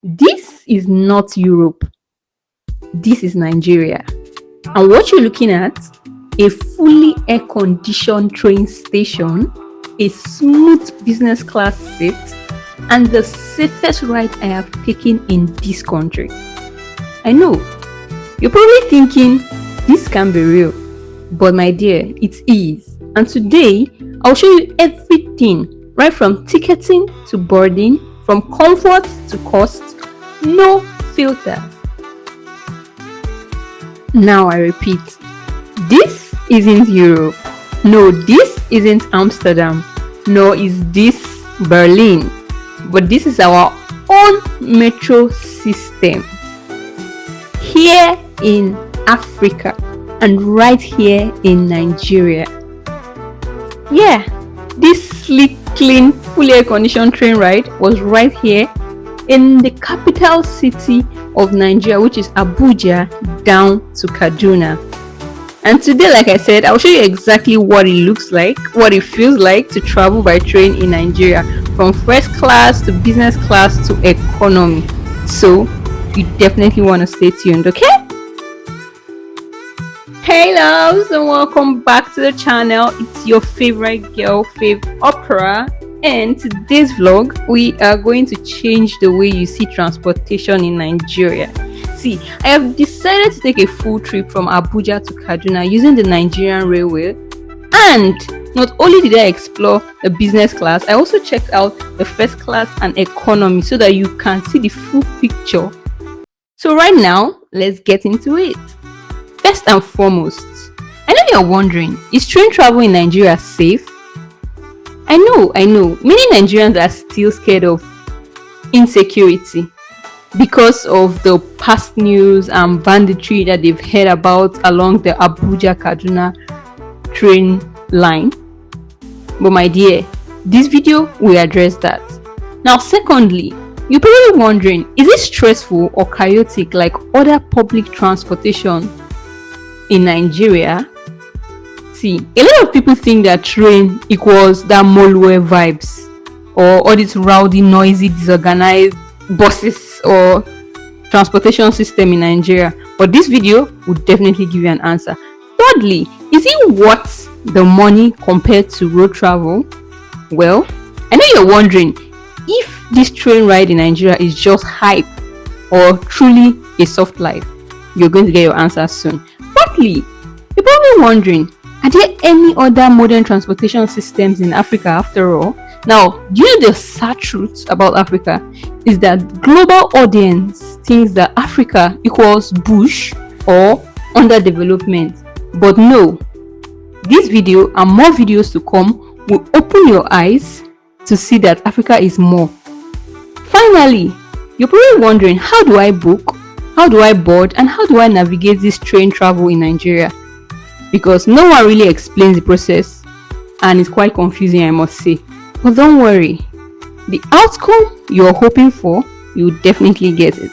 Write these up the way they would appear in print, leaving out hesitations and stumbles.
This is not Europe. This is Nigeria. And what you're looking at, a fully air-conditioned train station, a smooth business class seat, and the safest ride I have taken in this country. I know, you're probably thinking, this can't be real. But my dear, it is. And today, I'll show you everything, right from ticketing to boarding, from comfort to cost, no filters. Now I repeat, this isn't Europe. No, this isn't Amsterdam. Nor is this Berlin. But this is our own metro system. Here in Africa and right here in Nigeria. Yeah, this sleek, clean, fully air-conditioned train ride was right here in the capital city of Nigeria, which is Abuja, down to Kaduna. And today, like I said, I'll show you exactly what it looks like, what it feels like to travel by train in Nigeria, from first class to business class to economy. So you definitely want to stay tuned, okay? Hey loves, and welcome back to the channel. It's your favorite girl, Fave Opera, and today's vlog we are going to change the way you see transportation in Nigeria. See, I have decided to take a full trip from Abuja to Kaduna using the Nigerian Railway, and not only did I explore the business class, I also checked out the first class and economy so that you can see the full picture. So right now, let's get into it. First and foremost, I know you're wondering, is train travel in Nigeria safe? I know, many Nigerians are still scared of insecurity because of the past news and banditry that they've heard about along the Abuja-Kaduna train line. But my dear, this video will address that. Now, secondly, you're probably wondering, is it stressful or chaotic like other public transportation in Nigeria? See, a lot of people think that train equals that Molue vibes or all these rowdy, noisy, disorganized buses or transportation system in Nigeria. But this video will definitely give you an answer. Thirdly, is it worth the money compared to road travel? Well, I know you're wondering if this train ride in Nigeria is just hype or truly a soft life. You're going to get your answer soon. Fourthly, you're probably wondering, are there any other modern transportation systems in Africa after all? Now, do you know the sad truth about Africa is that global audience thinks that Africa equals bush or underdevelopment. But no, this video and more videos to come will open your eyes to see that Africa is more. Finally, you're probably wondering, how do I book, how do I board, and how do I navigate this train travel in Nigeria? Because no one really explains the process and it's quite confusing, I must say. But don't worry, the outcome you're hoping for, you'll definitely get it.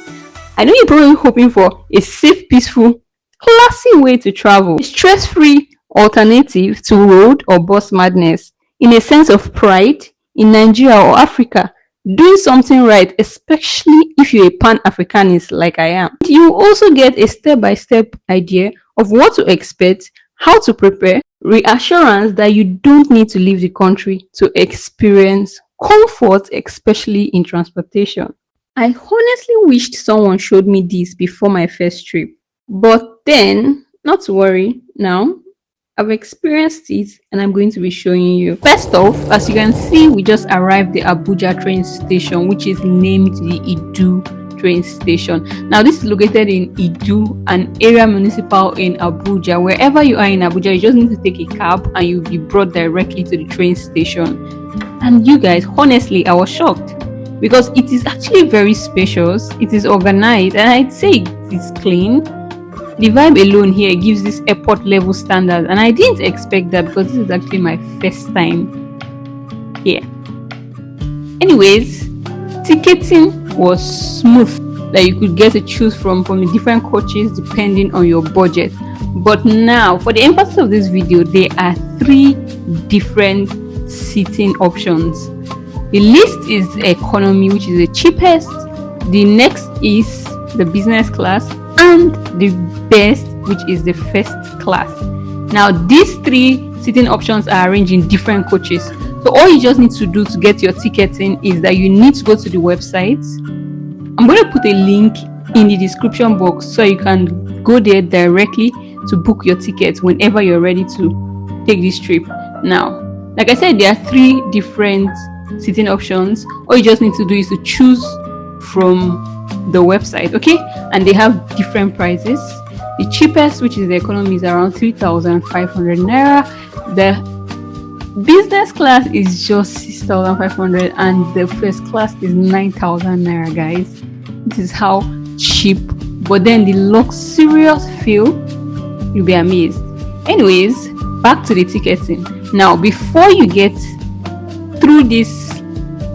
I know you're probably hoping for a safe, peaceful, classy way to travel, a stress-free alternative to road or bus madness, in a sense of pride in Nigeria or Africa, doing something right, especially if you're a Pan-Africanist like I am. You also get a step-by-step idea of what to expect, how to prepare, reassurance that you don't need to leave the country to experience comfort, especially in transportation. I honestly wished someone showed me this before my first trip. But then, not to worry, now I've experienced it and I'm going to be showing you. First off, as you can see, we just arrived at the Abuja train station, which is named the Idu train station. Now this is located in Idu, an area municipal in Abuja. Wherever you are in Abuja, you just need to take a cab and you'll be brought directly to the train station. And you guys, honestly, I was shocked because it is actually very spacious, it is organized, and I'd say it is clean. The vibe alone here gives this airport level standard, and I didn't expect that because this is actually my first time here. Anyways, ticketing was smooth, that you could get to choose from the different coaches depending on your budget. But now, for the emphasis of this video, there are 3 different seating options. The list is economy, which is the cheapest. The next is the business class, and the best, which is the first class. Now these three seating options are arranged in different coaches. So all you just need to do to get your ticketing is that you need to go to the website. I'm going to put a link in the description box so you can go there directly to book your ticket whenever you're ready to take this trip. Now, like I said, there are three different seating options. All you just need to do is to choose from the website, okay? And they have different prices. The cheapest, which is the economy, is around 3,500 naira. The business class is just 6,500, and the first class is 9,000 naira, guys. This is how cheap. But then the luxurious feel, you'll be amazed. Anyways, back to the ticketing. Now, before you get through this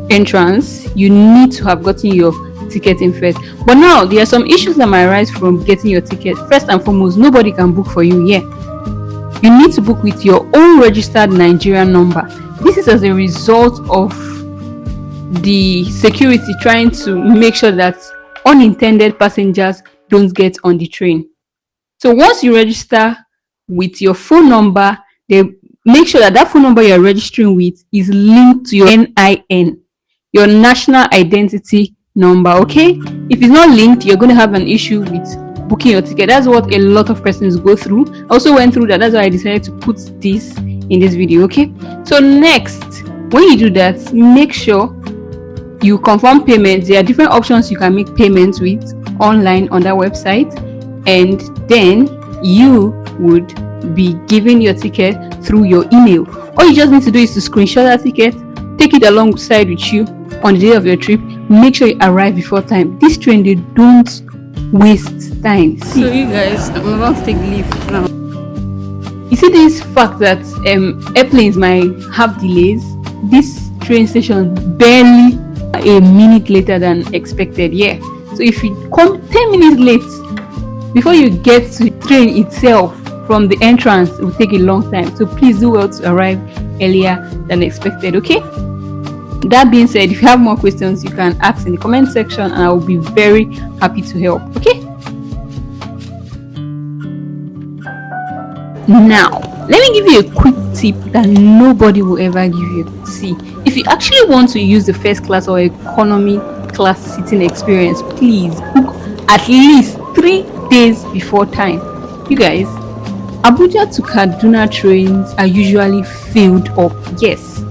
entrance, you need to have gotten your ticketing first. But now there are some issues that might arise from getting your ticket. First and foremost, nobody can book for you here. You need to book with your own registered Nigerian number. This is as a result of the security trying to make sure that unintended passengers don't get on the train. So once you register with your phone number, they make sure that phone number you're registering with is linked to your NIN, your national identity number, okay? If it's not linked, you're going to have an issue with booking your ticket. That's what a lot of persons go through. I also went through that. That's why I decided to put this in this video, okay? So next, when you do that, make sure you confirm payments. There are different options you can make payments with online on that website, and then you would be given your ticket through your email. All you just need to do is to screenshot that ticket, take it alongside with you on the day of your trip. Make sure you arrive before time. This train, they don't waste time. See, so you guys, I'm about to take the lift now. You see this fact that airplanes might have delays. This train station barely a minute later than expected. Yeah, so if you come 10 minutes late before you get to the train itself from the entrance, it will take a long time. So please do well to arrive earlier than expected, okay? That being said, if you have more questions, you can ask in the comment section and I will be very happy to help, okay? Now, let me give you a quick tip that nobody will ever give you. See, if you actually want to use the first class or economy class seating experience, please book at least 3 days before time. You guys, Abuja to Kaduna trains are usually filled up, yes.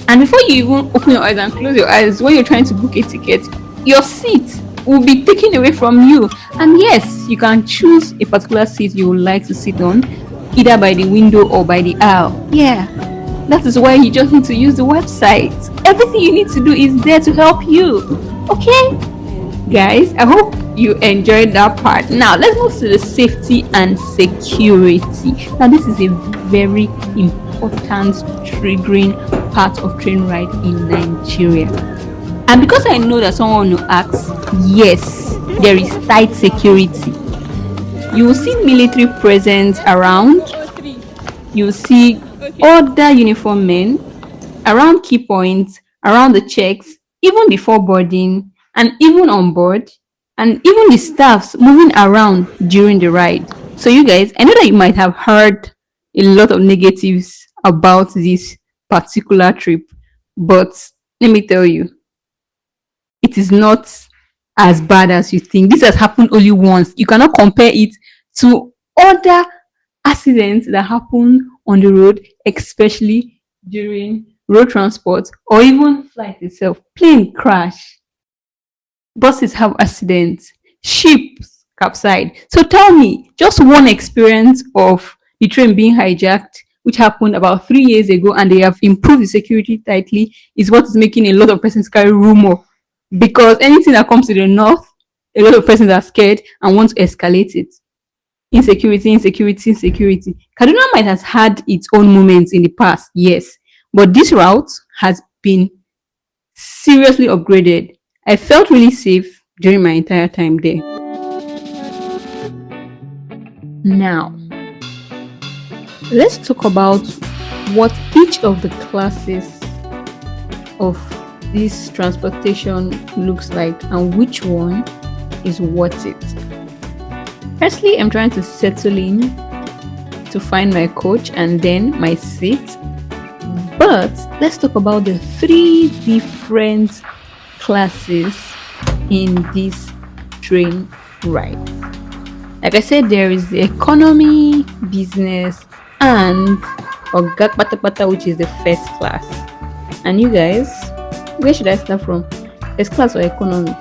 And before you even open your eyes and close your eyes, when you're trying to book a ticket, your seat will be taken away from you. And yes, you can choose a particular seat you would like to sit on, either by the window or by the aisle. Yeah, that is why you just need to use the website. Everything you need to do is there to help you. Okay, guys, I hope you enjoyed that part. Now let's move to the safety and security. Now this is a very important triggering part of train ride in Nigeria, and because I know that someone will ask, yes, there is tight security. You will see military presence around. You will see other uniformed men around key points, around the checks, even before boarding and even on board, and even the staffs moving around during the ride. So you guys, I know that you might have heard a lot of negatives about this particular trip, but let me tell you, it is not as bad as you think. This has happened only once. You cannot compare it to other accidents that happen on the road, especially during road transport or even flight itself. Plane crash, buses have accidents, ships capsize. So tell me, just one experience of the train being hijacked, which happened about 3 years ago, and they have improved the security tightly, is what is making a lot of persons carry rumor. Because anything that comes to the north, a lot of persons are scared and want to escalate it. Insecurity. Kaduna might have had its own moments in the past, yes, but this route has been seriously upgraded. I felt really safe during my entire time there. Now, let's talk about what each of the classes of this transportation looks like and which one is worth it. Firstly, I'm trying to settle in to find my coach and then my seat. But let's talk about the three different classes in this train ride. Like I said, there is the economy, business, and Ogak Patapata, which is the first class. And you guys, where should I start from? First class or economy?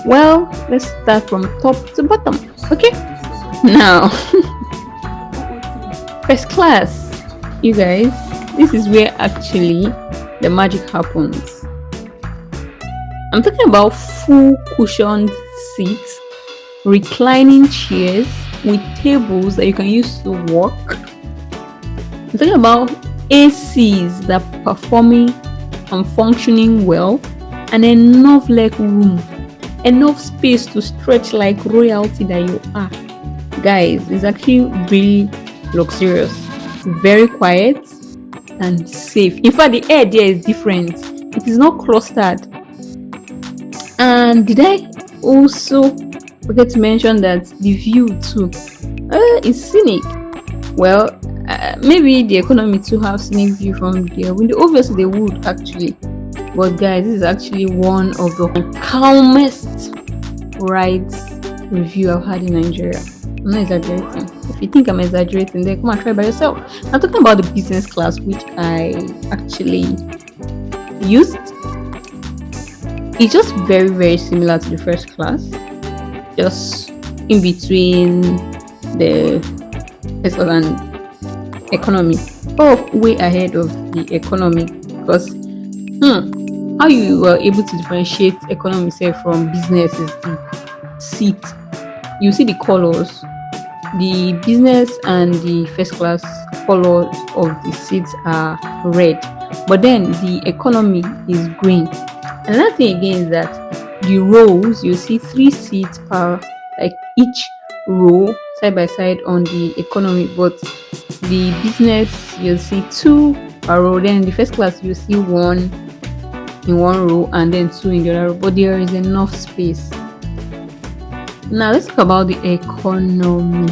Well, let's start from top to bottom. Okay? Now, first class, you guys, this is where actually the magic happens. I'm talking about full cushioned seats, reclining chairs with tables that you can use to work. I'm talking about ACs that are performing and functioning well, and enough leg room, enough space to stretch like royalty that you are. Guys, it's actually really luxurious, very quiet and safe. In fact, the air there is different. It is not clustered. And did I also forget to mention that the view too is scenic? Well, maybe the economy too have scenic view from their window. Obviously they would actually, but guys, this is actually one of the calmest rides review I've had in Nigeria. I'm not exaggerating. If you think I'm exaggerating, then come and try by yourself. I'm talking about the business class, which I actually used. It's just very similar to the first class, just in between the first class and economy. Oh, way ahead of the economy, because how you were able to differentiate economy say from business is the seat. You see the colors. The business and the first class colors of the seats are red, but then the economy is green. Another thing again is that the rows, you see 3 seats per, like each row side by side on the economy, but the business you'll see 2 per row. Then the first class you see 1 in one row and then 2 in the other row, but there is enough space. Now let's talk about the economy.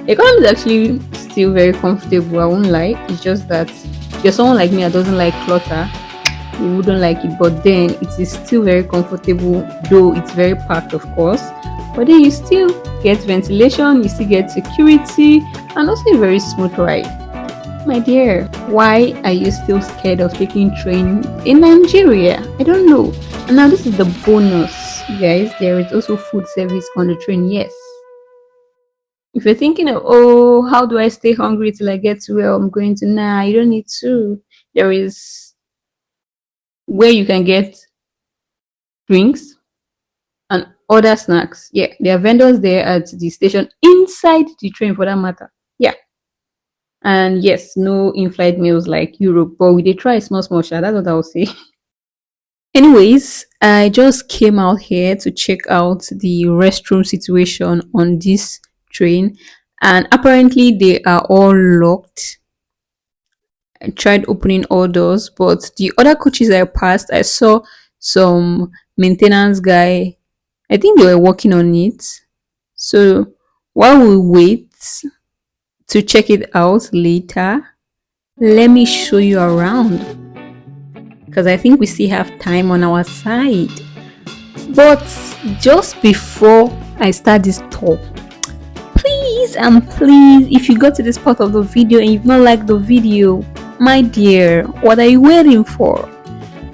Economy is actually still very comfortable, I won't lie. It's just that if you're someone like me that doesn't like clutter, you wouldn't like it, but then it is still very comfortable, though it's very packed of course, but then you still get ventilation, you still get security, and also a very smooth ride. My dear, why are you still scared of taking train in Nigeria? I don't know. And now this is the bonus, you guys. There is also food service on the train. Yes, if you're thinking of, oh, how do I stay hungry till I get to where I'm going to, nah, you don't need to. There is where you can get drinks and other snacks. Yeah, there are vendors there at the station, inside the train for that matter. Yeah. And yes, no in-flight meals like Europe, but we did try small share. That's what I will say. Anyways, I just came out here to check out the restroom situation on this train, and apparently they are all locked. I tried opening all doors, but the other coaches I passed, I saw some maintenance guy. I think they were working on it. So while we wait to check it out later, let me show you around, because I think we still have time on our side. But just before I start this tour, please and please, if you got to this part of the video and you've not liked the video, my dear, what are you waiting for?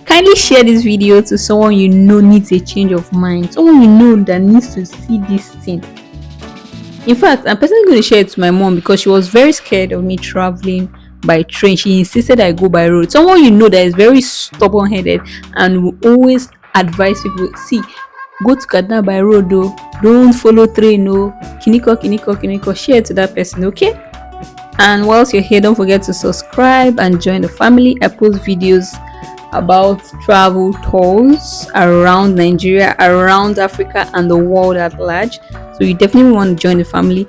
Kindly share this video to someone you know needs a change of mind, someone you know that needs to see this thing. In fact, I'm personally going to share it to my mom because she was very scared of me traveling by train. She insisted I go by road. Someone you know that is very stubborn headed and will always advise people, see, go to Kaduna by road though, don't follow train, no, kiniko. Share it to that person, okay? And whilst you're here, don't forget to subscribe and join the family. I post videos about travel tours around Nigeria, around Africa, and the world at large. So you definitely want to join the family.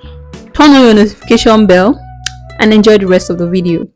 Turn on your notification bell and enjoy the rest of the video.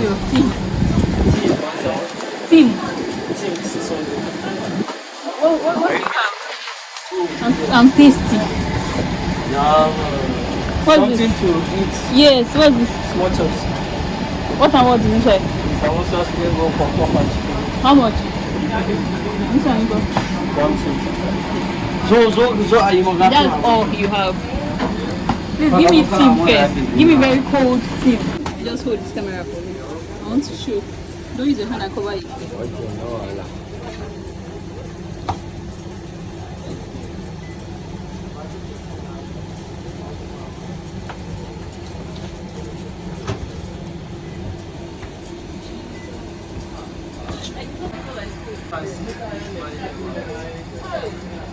your team? Tea is 1,000. Team. Tea is 600. What do you have? I'm tasty. Yeah, What's something this? to eat. Yes, what's this? Small chops. What and what is inside? Samosas, mango, popcorn, and chicken. How much? This one go. 1, 2. So are you going That's all you have. Please give me team first. Give me very cold team. Just hold this camera for me. I want to show. Don't use your hand and cover it.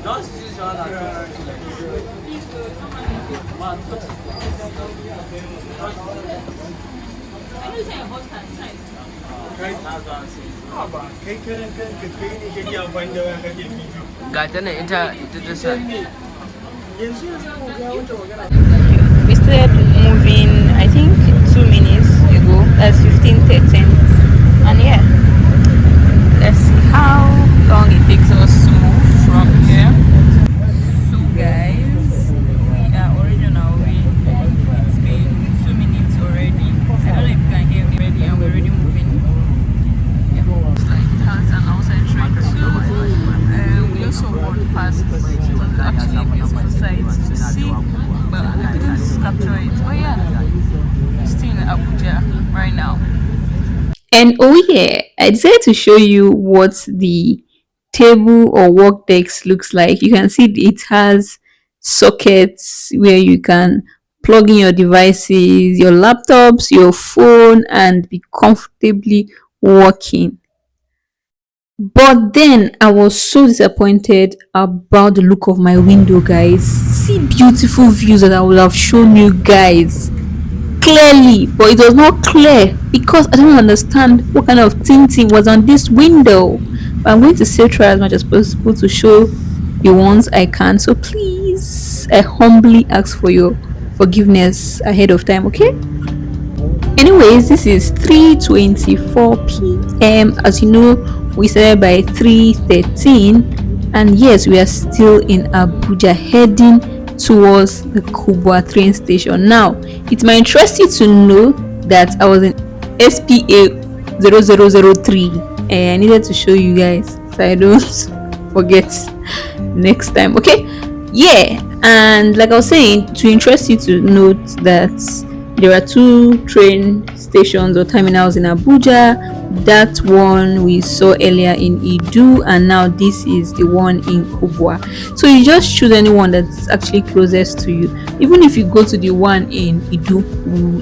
Just use your hand and ga ta nan ita ta sa. We started moving, I think, 2 minutes ago. That's 15:13. And yeah, let's see how long it takes us to move from here. So guys, we are already on our way. It's been 2 minutes already. I don't know if you can hear me already, and we're already moving. Yeah. It's like it has an outside train too. We also walked past. It was actually a beautiful sight to see, but I couldn't capture it. Oh yeah, still in Abuja right now. And oh yeah, I decided to show you what the table or work desk looks like. You can see it has sockets where you can plug in your devices, your laptops, your phone, and be comfortably working. But then I was so disappointed about the look of my window, guys. See beautiful views that I would have shown you guys clearly, but it was not clear because I don't understand what kind of tinting was on this window. But I'm going to still try as much as possible to show the ones I can. So please, I humbly ask for your forgiveness ahead of time, okay? Anyways, this is 3:24 p.m. As you know, we started by 3:13, and yes, we are still in Abuja heading towards the Kubwa train station. Now, it might interest you to know that I was in SPA 0003. I needed to show you guys so I don't forget next time, okay? Yeah, and like I was saying, to interest you to note that there are two train stations or terminals in Abuja. That one we saw earlier in Idu, and now this is the one in Kubwa. So you just choose anyone that's actually closest to you. Even if you go to the one in Idu,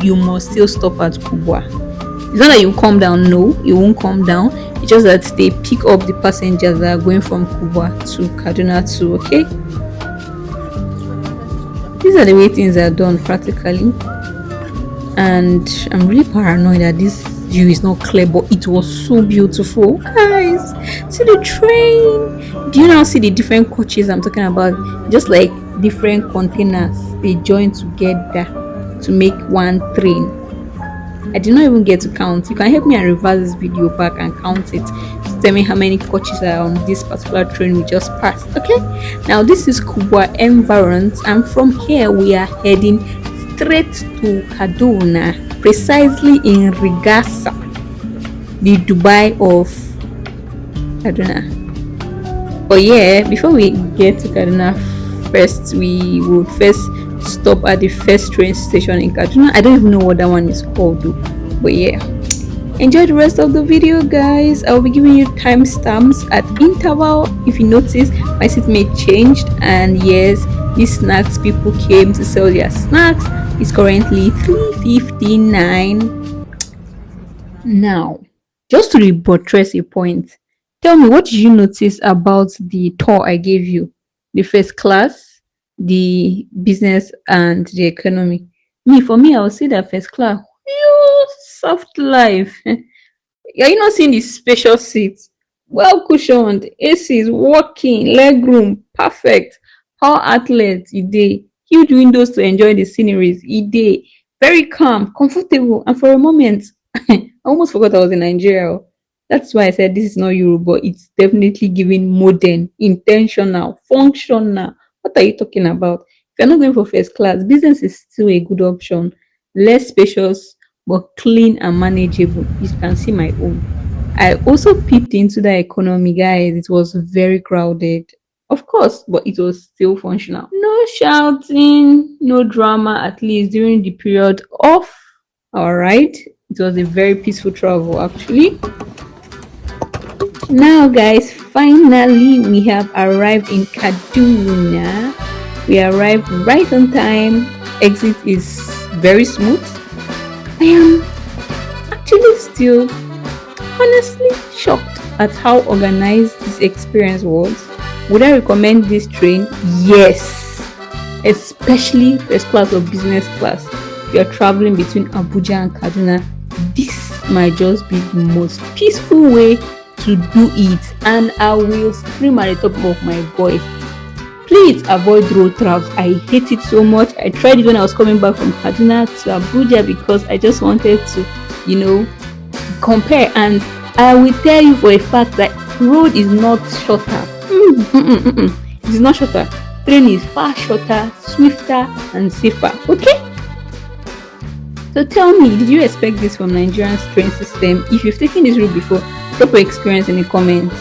you must still stop at Kubwa. It's not that you come down, no, you won't come down. It's just that they pick up the passengers that are going from Kubwa to Kaduna too, okay? These are the way things are done practically. And I'm really paranoid that this view is not clear, but it was so beautiful, guys. See the train. Do you now see the different coaches I'm talking about? Just like different containers, they join together to make one train. I did not even get to count. You can help me and reverse this video back and count it to tell me how many coaches are on this particular train we just passed. Okay, now this is Kubwa environs, and from here we are heading straight to Kaduna, precisely in Rigasa, the Dubai of Kaduna. Oh yeah, before we get to Kaduna, first we would first stop at the first train station in Kaduna. I don't even know what that one is called though, but yeah, enjoy the rest of the video, guys. I will be giving you timestamps at interval. If you notice, my seatmate changed, and yes, these snacks people came to sell their snacks. It's currently 3:59 now. Just to buttress a point, tell me, what did you notice about the tour I gave you? The first class, the business, and the economy. For me, I will see that first class. You soft life. Are you not seeing the spacious seats? Well cushioned, ACs, working, leg room, perfect. How athletes, e dey. Huge windows to enjoy the sceneries, e dey. Very calm, comfortable, and for a moment, I almost forgot I was in Nigeria. That's why I said this is not Europe, but it's definitely giving modern, intentional, functional. What are you talking about? If you're not going for first class, business is still a good option. Less spacious, but clean and manageable. You can see my own. I also peeped into the economy, guys. It was very crowded. Of course, but it was still functional. No shouting, no drama, at least during the period of our ride. It was a very peaceful travel, actually. Now, guys, finally, we have arrived in Kaduna. We arrived right on time. Exit is very smooth. I am actually still honestly shocked at how organized this experience was. Would I recommend this train? Yes, especially first class or business class. If you're traveling between Abuja and Kaduna, this might just be the most peaceful way to do it. And I will scream at the top of my voice, please avoid road travels. I hate it so much. I tried it when I was coming back from Kaduna to Abuja because I just wanted to, compare. And I will tell you for a fact that road is not shorter. It's not shorter. Train is far shorter, swifter, and safer. Okay. So tell me, did you expect this from Nigerian's train system? If you've taken this route before, drop your experience in the comments.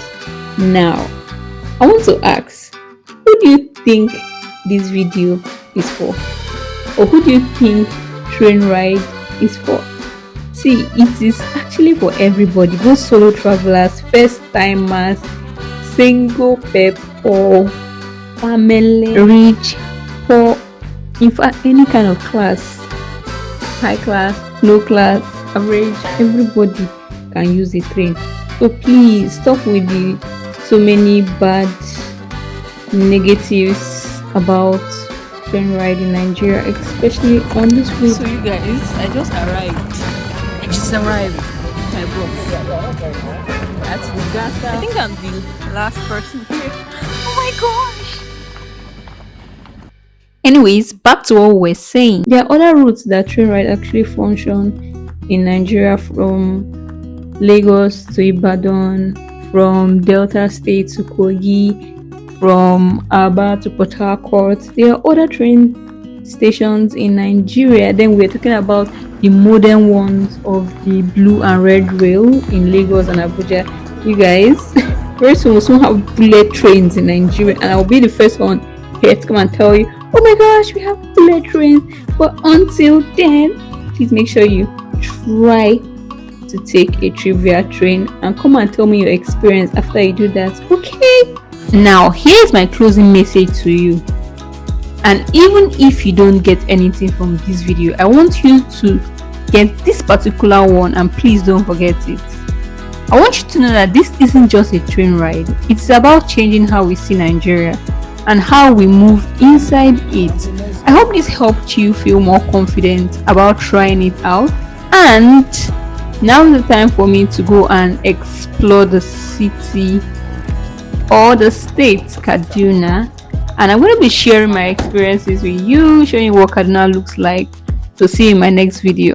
Now, I want to ask, who do you think this video is for? Or who do you think train ride is for? See, it is actually for everybody, both solo travelers, first timers, single people, family, rich, poor, in fact, any kind of class, high class, low class, average, everybody can use the train. So please stop with the so many bad negatives about train ride in Nigeria, especially on this route. So you guys, I just arrived. My boss. That's Bugasta. I think I'm the last person here. Oh my gosh. Anyways, back to what we were saying. There are other routes that train ride actually function in Nigeria, from Lagos to Ibadan, from Delta State to Kogi, from Aba to Port Harcourt. There are other train stations in Nigeria. Then we're talking about the modern ones of the blue and red rail in Lagos and Abuja. You guys, very soon we'll soon have bullet trains in Nigeria, and I'll be the first one here to come and tell you, oh my gosh, we have bullet trains. But until then, please make sure you try to take a trivia train and come and tell me your experience after you do that. Okay, now here's my closing message to you. And even if you don't get anything from this video, I want you to get this particular one, and please don't forget it. I want you to know that this isn't just a train ride. It's about changing how we see Nigeria and how we move inside it. I hope this helped you feel more confident about trying it out. And now is the time for me to go and explore the city or the state, Kaduna. And I'm going to be sharing my experiences with you, showing you what Kaduna looks like. So see you in my next video.